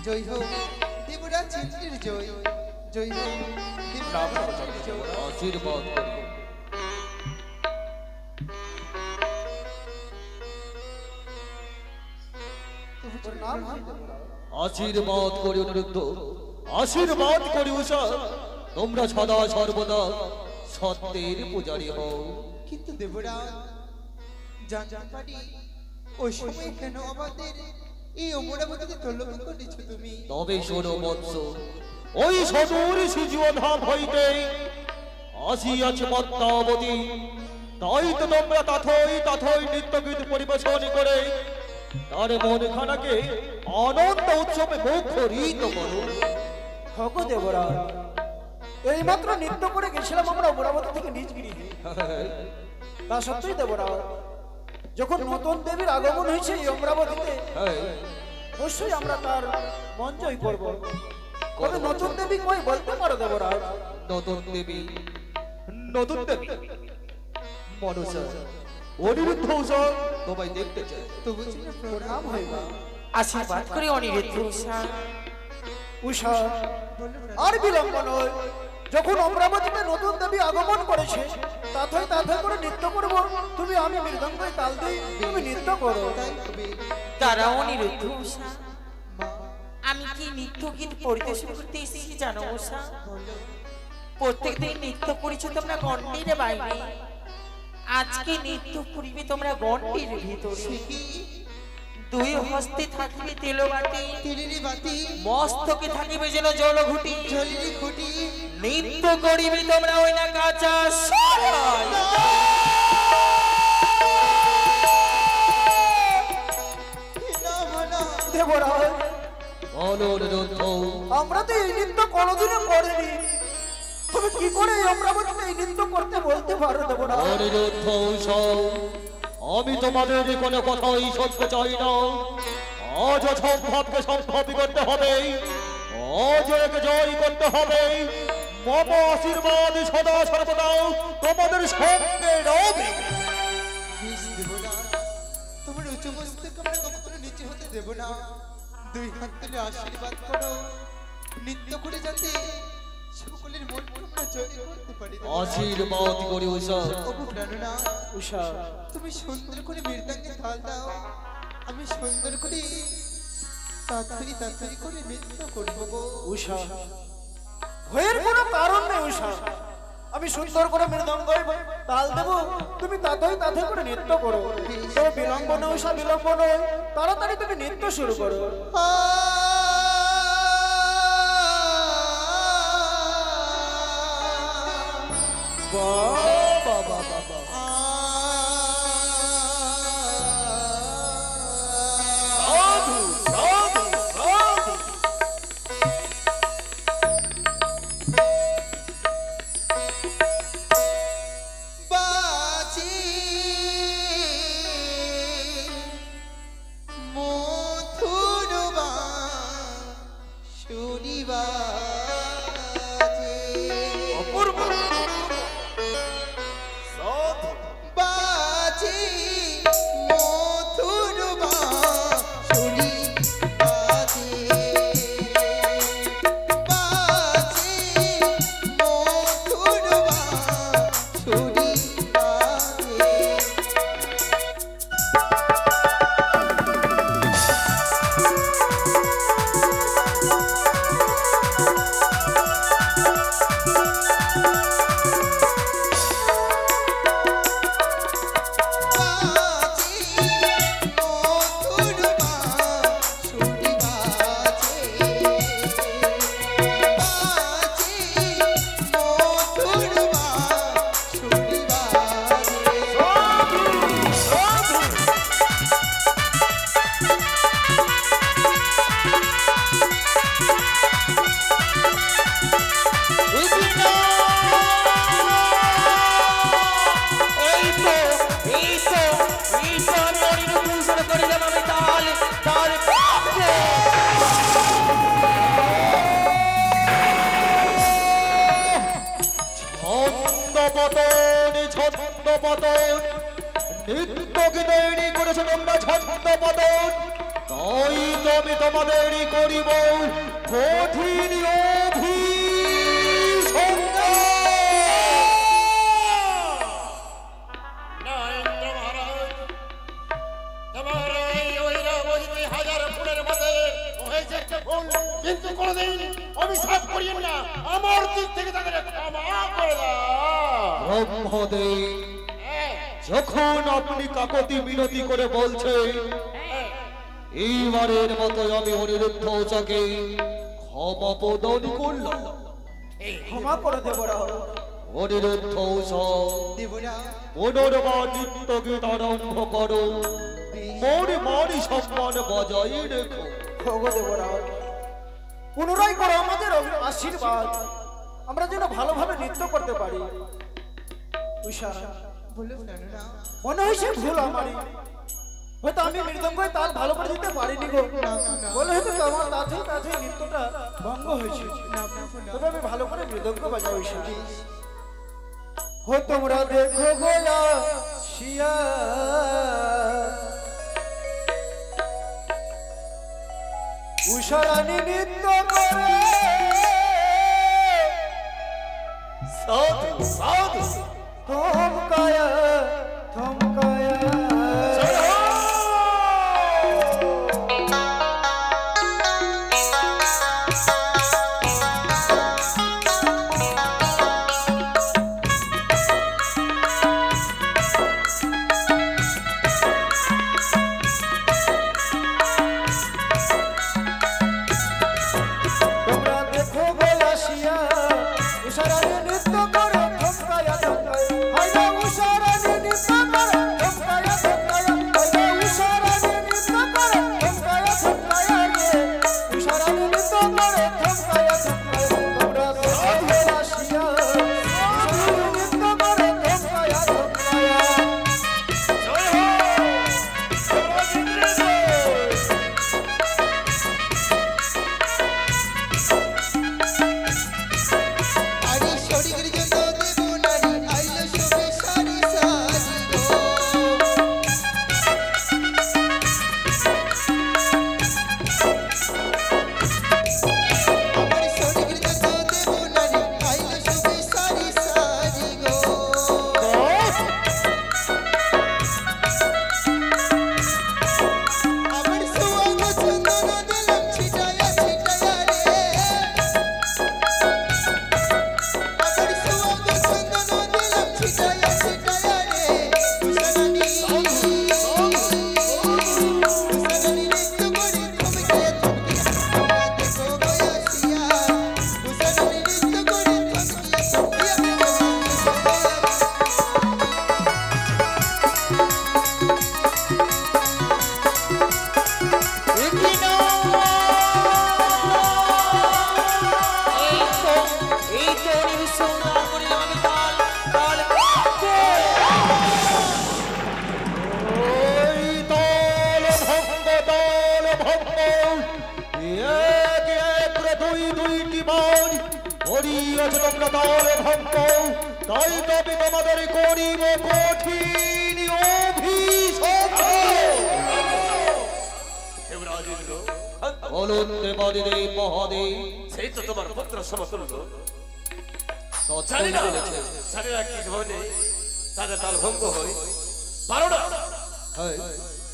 জয় হোক দেবরাজ ইন্দ্রের জয়, জয় হোক দেবরাজ ইন্দ্রের জয়। আশীর্বাদ করি। আশীর্বাদ করি অনিরুদ্ধ, আশীর্বাদ করি উষা, তোমরা সদা সর্বদা সত্যের পূজারী হও। কিন্তু দেবরাজ জানতে পারি ওই সময় কেন আমাদের এই অমরাবতীতে তলব করেছো তুমি? তবে শোনো বৎস, ওই সদূর সূর্যোধাম হইতে আসিয়াছে পদ্মাবতী, তাই তো তোমরা তথই নৃত্যগীত পরিবেশন করে তার মনখানাকে আনন্দ উৎসবে মুখরিত করো। হগো দেবরাজ, এইমাত্র নৃত্য করে গেছিলাম আমরা অমরাবতী থেকে নিজ গৃহে। তা সত্যই দেবরাজ, যখন নতুন দেবীর আগমন হয়েছে এই অমরাবতীতে, অবশ্যই আমরা তার মন জয় করবো। তবে নতুন দেবী কই বলতে পারো দেবরাজ? নতুন দেবী মনসা অনিরুদ্ধ উষা তোমায় দেখতে চায়। তবু যেন প্রণাম হইবা। আশীর্বাদ করে অনিরুদ্ধ উষা। উষা, আর বিলম্ব নয়, যখন অমরাবতীতে নতুন দেবী আগমন করেছে তাথই করে নৃত্য করবো। তুমি আমি মৃদঙ্গই তাল দিই, তুমি নৃত্য করো। তাই হবে তারা অনিরুদ্ধ উষা, আমি কি নৃত্য গীত পরিবেশন করতে এসেছি জানো উষা? প্রত্যেক দিন নৃত্য করেছো তোমরা গণ্ডির বাইরে, আজকে নৃত্য করিবে তোমরা গণ্ডির ভিতরে। দুই হস্তে থাকিবে তেলবাটি, তেলের বাতি মস্তকে থাকিবে যেন জলঘুটি, জলের খুঁটি, নৃত্য করিবে তোমরা ওই না কাঁচা সরাই। দেবরাজ, অনিরুদ্ধ, আমরা তো এই নৃত্য কোনোদিনও করিনি, তুমি কি করে এই অমরাবতীতে এই নৃত্য করতে বলতে পারো দেবরাজ? অনিরুদ্ধ উষা, আমি তোমাদের কোনো কথাই শুনতে চাই না। আজ অসম্ভবকে সম্ভবই করতে হবে, অজয়কে জয় করতে হবে। মম আশীর্বাদ সদা সর্বদা তোমাদের সঙ্গে রবে। দেবরাজ তোমার উচ্চ মস্তক আমরা কখনো নিচে হতে দেব না। দুই হাত তুলে আশীর্বাদ করো, নৃত্য করে যাতে সকলের মন আমরা জয় করতে পারি। আশীর্বাদ করি উষা। ওগো প্রাণনা, উষা, তুমি সুন্দর করে মৃদঙ্গে তাল দাও, আমি সুন্দর করে তাড়াতাড়ি করে নৃত্য করব গো। উষা, ভয়ের কোনো কারণ নেই উষা, আমি সুন্দর করে মৃদঙ্গই তাল দেবো, তুমি তাথই করে নৃত্য করো। তবে বিলম্ব নয় উষা, বিলম্ব নয়, তাড়াতাড়ি তুমি নৃত্য শুরু করো। পতন ছন্দ পতন নৃত্যকে তৈরি করেছো তোমরা ছন্দ পতন তাই তো আমি তোমাদেরই করিব কঠিন না ইন্দ্র মহারাজ, তোমার এই ঐরাবতী 2000 ফুলের মধ্যে হয়েছে একটা ভুল, কিন্তু কোনোদিন অভিশাপ করিয়েন না। আমার দিক থেকে তাদের ক্ষমা করে দাও। ব্রহ্মদেব যখন আপনি কাকতি মিনতি করে বলছেন এইবারের মতো আমি অনিরুদ্ধ চাকে ক্ষমা প্রদান করলাম। ক্ষমা করে দেবরাজ। অনিরুদ্ধ দেবরা পুনর্বার নিত্য গীত আরম্ভ করো, মোর মারি সম্মান বজায় রেখো। ওগো দেবরাজ, পুনরায় করো আমাদের আশীর্বাদ, আমরা যেন ভালোভাবে নৃত্য করতে পারি। উষা, বলো না মনে হয়েছে ভুল আমারই, হয়তো আমি মৃদঙ্গের তাল ভালো করে দিতে পারিনি গো, বলে হয়তো আমার তাতে নৃত্যটা ভঙ্গ হয়েছে, তবে আমি ভালো করে মৃদঙ্গ বাজাই। উষা, হো তোমরা দেখো গোলা শিয়া উষারানী নৃত্য করে সাধু সাধু থমকায়া থমকায়া তোমরা দেখো গোলা শিয়া উষারানী নৃত্য করে থমকায়া থমকায়া, হায়রে উষারানী নৃত্য করে থমকায়া থমকায়া, হায়রে উষারানী নৃত্য করে থমকায়া থমকায়া রে, উষারানী নৃত্য করে থমকায়া থমকায়া। তোমরা দেখো গোলা শিয়া উষারানী নৃত্য করে থমকায়া থমকায়া। আরে শরীরের জন্য দেব নারী আইলো সবে সারি সারি গো আমার শরীরের জন্য দেব নারী আইলো সবে সারি সারি গো আমার সোয়াগ চন্দন দিলাম ছিটায়া ছিটায়া রে আমার সোয়াগ চন্দন দিলাম ছিটায়া ছিটায়া রে উষারানী নৃত্য করে থমকে থমকে তোমরা দেখো বয়াসিয়া উষারানী নৃত্য করে থমকে থমকে এই তো অনিরুদ্ধ না করিলাম আমি তাল তাল ওই দল ভঙ্গ এক এক রে দুইটি বার করিয়াছে তোমরা দল ভঙ্গ, তাই তবে তোমাদের করিব কঠিন অভিশাপ। দেবরাজ ইন্দ্র, বলুন দেবাদিদেব মহাদেব সেই তো তোমার পুত্র সমতুল্য, সত্যই জানি না বলেছে। জানি না কি হলে তাদের তাল ভঙ্গ হয়, পারো না হ্যাঁ,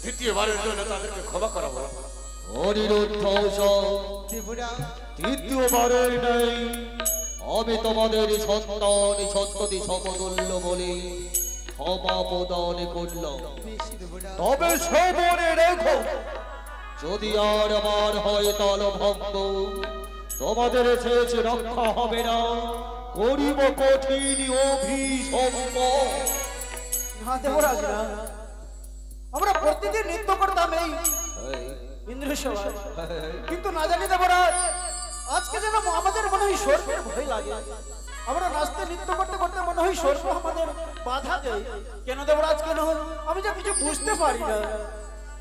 দ্বিতীয়বারের জন্য তাদেরকে ক্ষমা করা হোক। অনিরুদ্ধ দেবরা তৃতীয়বারের নেই, আমি তোমাদের সন্তান সন্ততি সমতুল্য বলে ক্ষমা প্রদান করলাম। বেশি দেবরা তবে শ্রবণে রেখো, যদি আর আমার হয় তাল ভঙ্গ, তোমাদের শেষ রক্ষা হবে না, করিব কঠিন অভিশাপ। না দেবরাজ না, আমরা প্রতিদিন নৃত্য করতাম এই ইন্দ্রসভায়, কিন্তু না জানি দেবরাজ আজকে যেন আমাদের মনে হয় সর্পের ভয় লাগে, আমরা নাচতে নৃত্য করতে করতে মনে হয় সর্প আমাদের বাধা দেয়। কেন দেবরাজ কেন, আমি যা কিছু বুঝতে পারি না।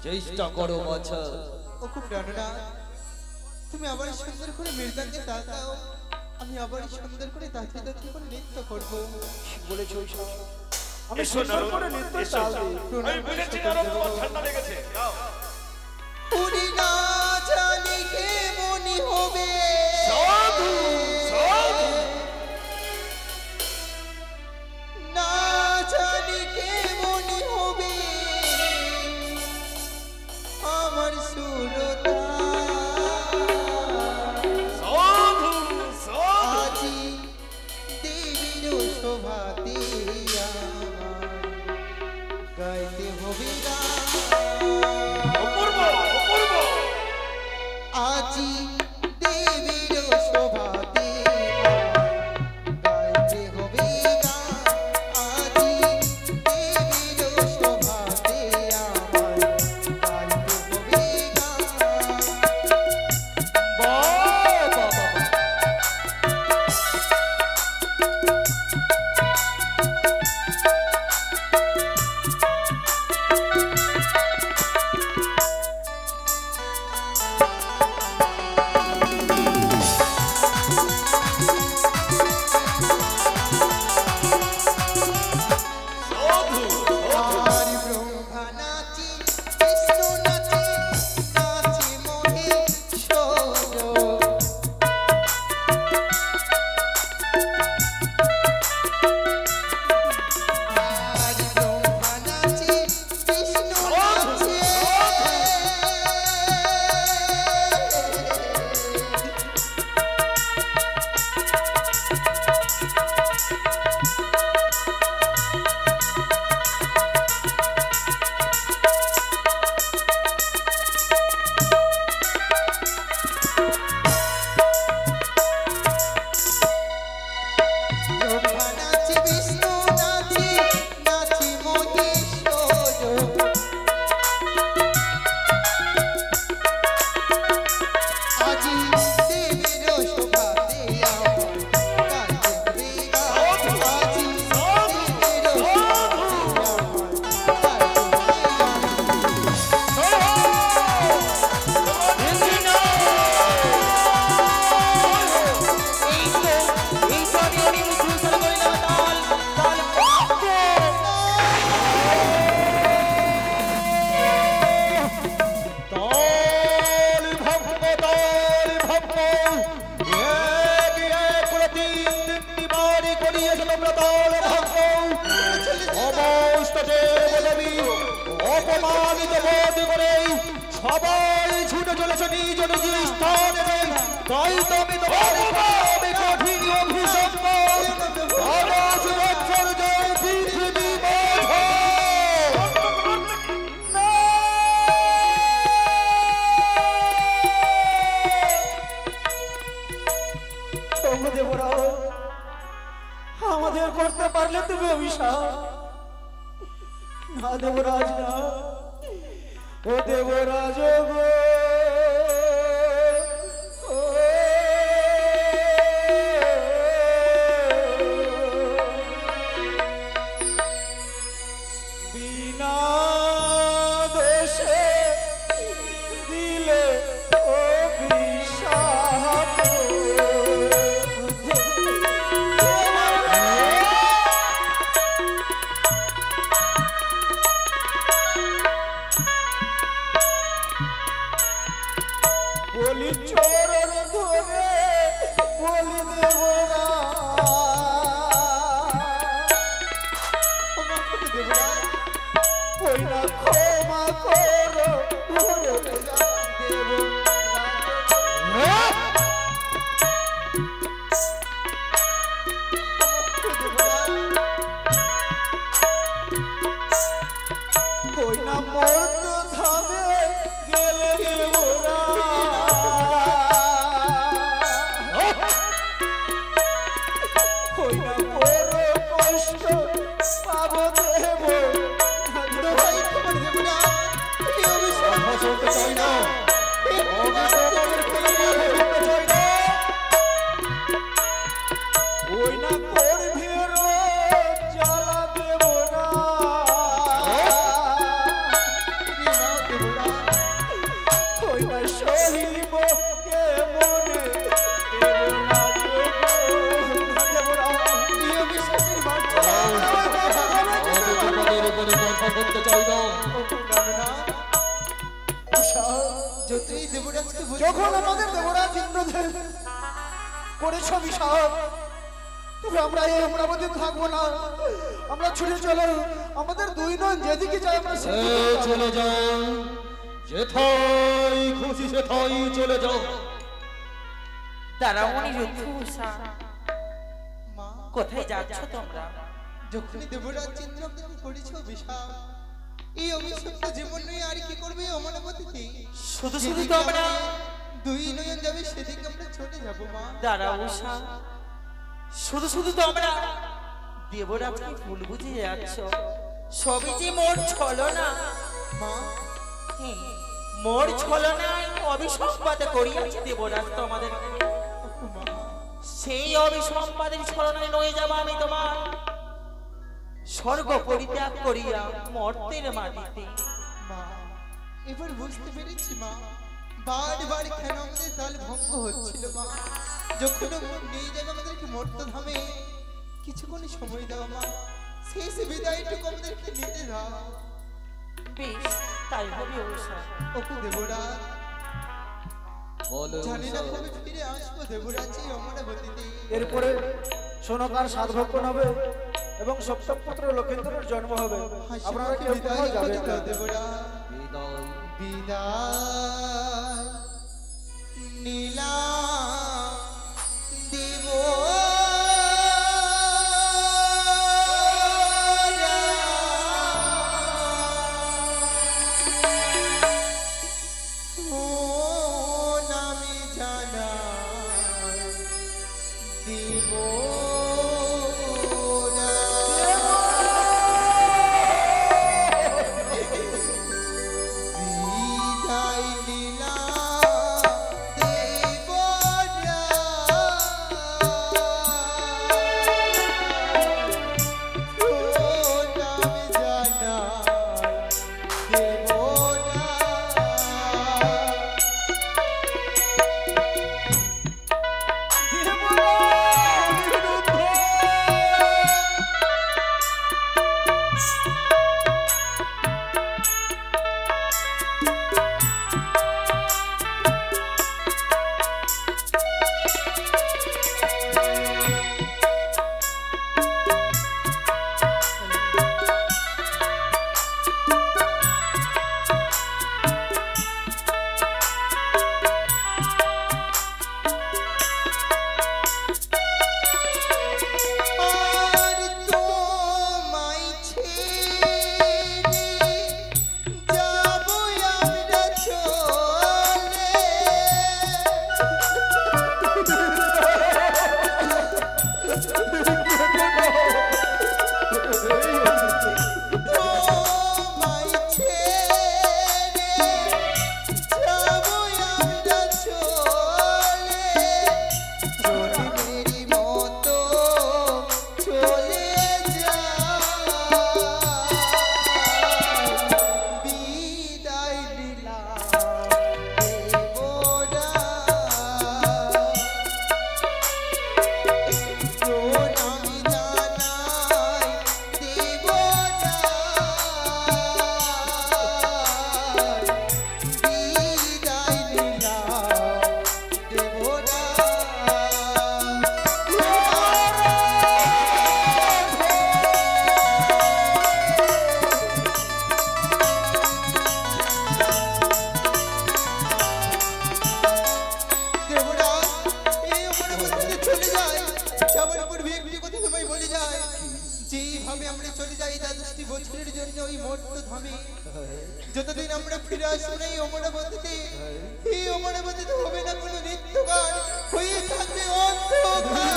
চেষ্টা করো বাছা, ও খুব ডানো না, তুমি আবার সুন্দর করে মৃদাঙ্গে তাল দাও, আমি আবার সুন্দর করে দাঁড়িয়ে দাঁড়িয়ে করে নৃত্য করবো। বলেছ আমি সুন্দর করে নৃত্য চাল আমি বুঝেছি না তোমার ঠান্ডা লেগেছে যাও উনি না জানি কেমন হবে সাধু সাধু না জানি কেমন হবে আমার সুরতা সাধু সাধু আজি দেবীর শোভাতে গাইতে হবে অপূর্ব অপূর্ব আজি দেবীর শোভাতে গাইতে হবে আজি দেবীর শোভাতে আমার গাইতে হবে সাধু আর ব্রহ্মা নাচি বিষ্ণু নাচি নাচি মহেশ্বর আর ব্রহ্মা নাচি বিষ্ণু নাচি ব্রহ্মা নাচি বিষ্ণু নাচি নাচি মহেশ্বর আজি দেবীর শোভাতে আমার গাইতে হবে আজি দেবীর শোভাতে আমার গাইতে হবে দল ভক্ত দল ভক্ত এক এক করে তিনটি বাড়ি করিয়েছে তোমরা দল ভক্ত সমস্ত দেবদেবী অপমানিত বোধ করে সবাই ছুটে চলেছে নিজ নিজ স্থানে তাই তো আমি তোমার আমি কঠিন অভিশাপ আকাশ বছর জয় পৃথিবী বাধা দেবরাজ আমাদের করতে পারলে তুমি অভিশাপ না দেবরাজ না ও দেবরাজ গো ও বিনা দোষে দিলে অভিশাপ বলি চরণ ধরে বলি দেবরা ক্ষমা করে দেবরাজ ওই না ক্ষমা করো ধরে ওই না মর্দ ধামে গেলে দেবরা ওই না বড় কষ্ট পাবো দেব দোহাই তোমার দেবরাজ তুমি অভিশাপ চলতে চাই না ওই না করভের জ্বালা দেব না ওই না সহিব কে মনে দেব না তো বুঝতে যখন আমাদের দেবরাজ ইন্দ্রদেব করেছ অভিশাপ, তবে আমরা এই অমরাবতী থাকবো না, আমরা ছুটে চলো, আমাদের দুই নন যেদিকে যাই আমরা সেদিকে যাবো। চলে যাও, যেথায় খুশি সেথায় চলে যাও। দাঁড়াও অনিরুদ্ধ উষা, মা কোথায় যাচ্ছ তোমরা? যখনই দেবরাজ ইন্দ্র আপনাকে করেছে অভিশাপ, এই অভিশাপ্ত জীবন নিয়ে আর কি করবে অমরাবতীতে? শুধু শুধু যেদিকে তোমরা আমাদের দুই নয়ন যাবে সেদিকে আমরা চলে যাবো মা। দাঁড়াও উষা, শুধু শুধু তোমরা দেবরাজকে ভুল বুঝে যাচ্ছ। সবই যে মোর ছলনা, মা মোর ছলনায় অভিসম্পাদে করিয়াছে দেবরাজ তোমাদেরকে। মা সেই অভিসম্পাদের ছলনায় নয়ে যাব আমি তোমার স্বর্গ পরিত্যাগ করিয়া মর্তের মাটিতে। মা এবার বুঝতে পেরেছি মা, বারবার কেন আমাদের দল ভঙ্গ হচ্ছিল মা। যখন নিয়ে যাবে আমাদেরকে মর্তধামে, কিছুক্ষণ সময় দাও মা, শেষ বিদায়টুকু আমাদেরকে নিতে দাও। বেশ, তাই হবে উষা। ওকে দেবরাজ, বলো জানি না কবে ফিরে আসবো দেবরাজ এই অমরাবতীতে। এরপরে সোনকার সাধভক্ষণ হবে এবং সপ্তম পুত্র লক্ষেন্দ্রের জন্ম হবে। আপনারা কেউ কোথাও যাবেন না। দেবরাজ বিদায়। বিদায় নীলা দেব নামে জানা দেব বিদায় লীলা দেবরা ও নাম জানা দেবরা আর তোমায় ছেড়ে যাবো আমরা চলে। তোমায় ছেড়ে যাবো আমরা চলে, চোরের মতো চলে যায়। বিদায় দিলাম দেবরা, প্রণাম জানাই দেবরা, বিদায় দিলাম দেবরা। দেবরাজ এই অমরাবতীতে চলে যায়, যাবার পূর্বে একটি কথা তোমায় বলে যায়, যেভাবে আমরা চলে যাই দ্বাদশটি বছরের জন্য ওই মর্তধামে, যতদিন আমরা ফিরে আসবো না এই অমরাবতীতে, এই অমরাবতীতে হবে না কোনো নৃত্য গান, হয়ে থাকবে অন্ধকার।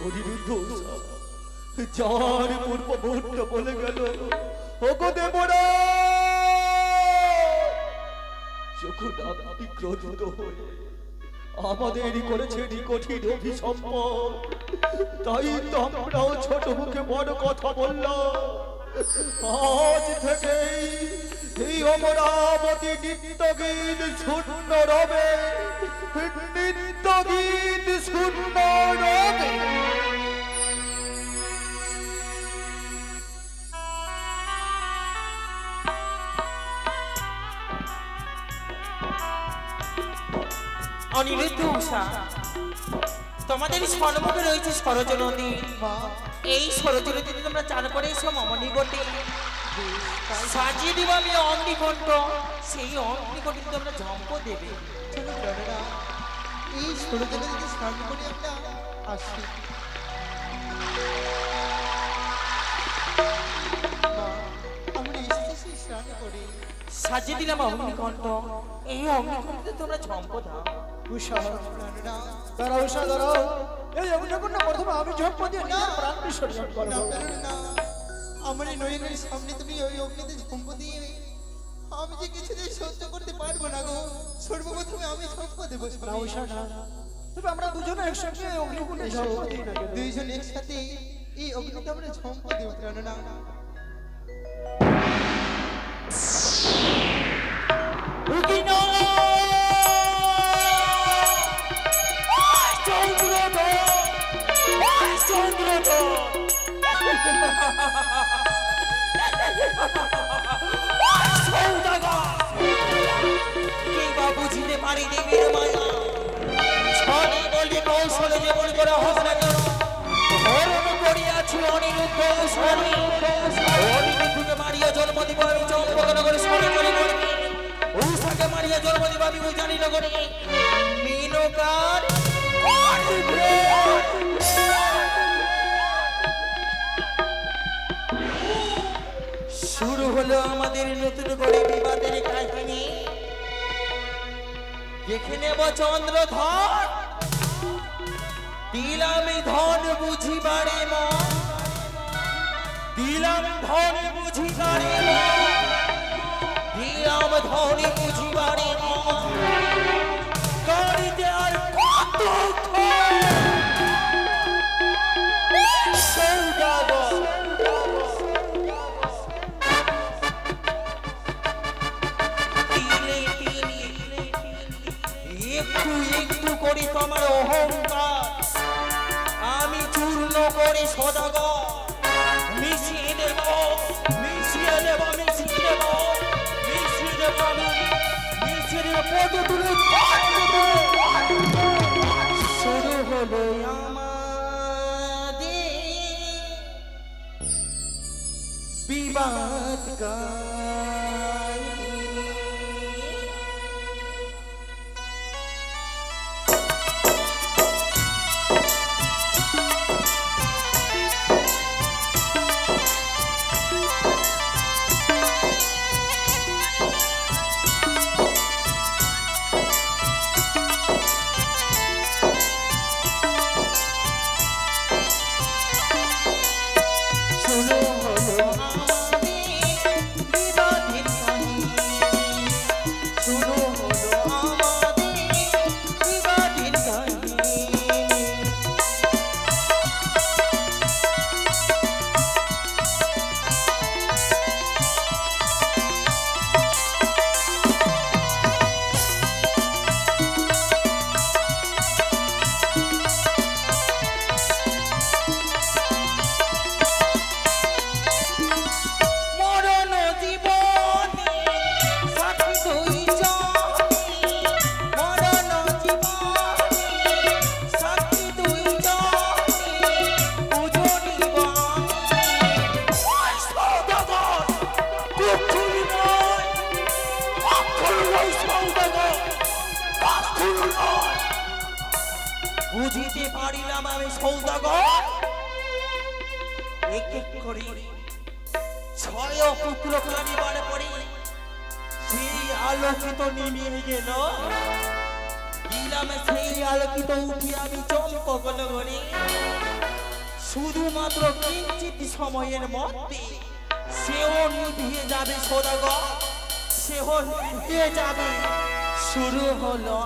অনিরুদ্ধ উষা, যার পূর্ব মুহূর্ত বলে গেল, ওগো দেবরাজ, যখন আপনি ক্রোধিত হয়ে আমাদেরই করেছেন এই কঠিন অভিসম্পদ, তাই তো আমরাও ছোট মুখে বড় কথা বললাম। আজ থেকেই এই অমরাবতী নিত্যগীত শূন্য রবে, নিত্যগীত শূন্য রবে। অনিরুদ্ধ উষা, তোমাদের সম্মুখে রয়েছে সরজ নদী। মা এই সরজ নদীতে তোমরা চান করে এসো মম নিকটে। সাজিয়ে দিব আমি অগ্নিকণ্ঠ, সেই অগ্নিকণ্ঠে তোমরা ঝম্প দেবে। চলো প্রাণেরা, এই ষোলজনে যদি স্নান করে আমরা আসি। মা, আমরা এসেছি সেই স্নান করে। সাজিয়ে দিলাম অগ্নিকণ্ঠ, এই অগ্নিকণ্ঠে তোমরা ঝম্প দাও। উষা প্রাণেরা, দাঁড়াও উষা দাঁড়াও, এই অগ্নিকুণ্ড প্রথমে আমি ঝম্প দিয়ে নিজের প্রাণ বিসর্জন না করবো। প্রাণেরা না, আমার এই নয়নের সামনে তুমি ওই অগ্নিতে ঝম্প দিয়ে আমি যে কিছুতেই সহ্য করতে পারবো না গো। সর্বপ্রথমে আমি ঝম্প দেবো। না উষা না, তবে আমরা দুজনে একসঙ্গে অগ্নিকুণ্ডে ঝম্প দিই না কেন? দুইজন একসাথে এই অগ্নিতে আমরা ঝম্প দেবো প্রাণেরা। বুঝিতে পারি দেবীর মায়া, ছলে বলি কৌশলে যেমন করে হোক না কেন, ধর্ম করিয়াছি অনিরুদ্ধ স্বামী। অনিরুদ্ধকে মারিয়া জন্ম দিব আমি চম্পকনগরে সরকারি করে, উষাকে মারিয়া জন্ম দিব আমি উজানি নগরে। মিনকার শুরু হলো আমাদের নতুন করে বিবাদের কাহিনী। দেখে নেব চন্দ্রধর, দিলাম ধন বুঝি বাড়ে মা, দিলাম ধন বুঝি বাড়ে মা, দিলাম ধন বুঝি বাড়ে মা। গাড়িতে আর কত সৌদাগর একটু একটু করে তোমার অহংকার আমি চূর্ণ করে সদাগর মিশিয়ে দেব, মিশিয়ে দেব, মিশিয়ে দেব, মিশিয়ে দেব, মিশিয়ে দেব, পদে তুলে শুরু হলো আমাদের বিবাদ কাহিনী। বুঝিতে পারিলাম আমি সৌদাগর এক এক করে ছয় পুত্র কারিবার পরে সেই আলোকিত নিমিয়ে গেল। দিলাম সেই আলোকিত উঠি আমি চম্পক নগরে, শুধুমাত্র কিঞ্চিত সময়ের মধ্যে সেও নিভিয়ে যাবে সৌদাগর, সেও নিভিয়ে যাবে। শুরু হলো